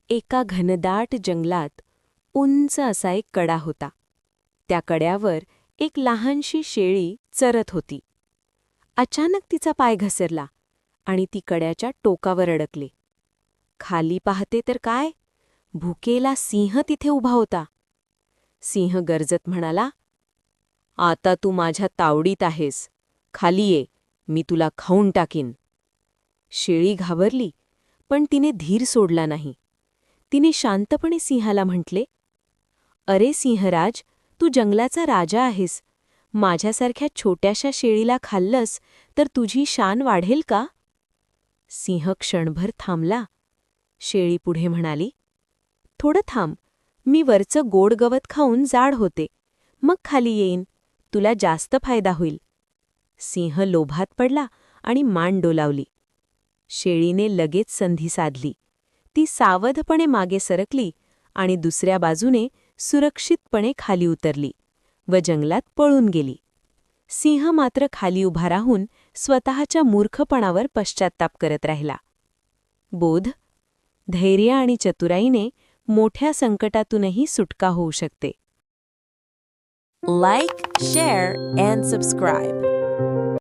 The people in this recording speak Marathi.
एका घनदाट जंगलात उंच असा एक कडा होता. त्या कड्यावर एक लहानशी शेळी चरत होती. अचानक तिचा पाय घसरला आणि ती कड्याच्या टोकावर अडकली. खाली पाहते तर काय, भुकेला सिंह तिथे उभा होता. सिंह गरजत म्हणाला, "आता तू माझ्या तावडीत आहेस. खाली ये, मी तुला खाऊन टाकीन." शेळी घाबरली, पण तिने धीर सोडला नाही. तिने शांतपणे सिंहाला म्हटले, "अरे सिंहराज, तू जंगलाचा राजा आहेस. माझ्यासारख्या छोट्याशा शेळीला खाल्लंस तर तुझी शान वाढेल का?" सिंह क्षणभर थांबला. शेळी पुढे म्हणाली, "थोडं थांब, मी वरचं गोड गवत खाऊन जाड होते. मग खाली येईन, तुला जास्त फायदा होईल." सिंह लोभात पडला आणि मान डोलावली. शेळीने लगेच संधी साधली. ती सावधपणे मागे सरकली आणि दुसऱ्या बाजूने सुरक्षितपणे खाली उतरली व जंगलात पळून गेली. सिंह मात्र खाली उभा राहून स्वतःच्या मूर्खपणावर पश्चात्ताप करत राहिला. बोध: धैर्य आणि चतुराईने मोठ्या संकटातूनही सुटका होऊ शकते. Like, share, and subscribe.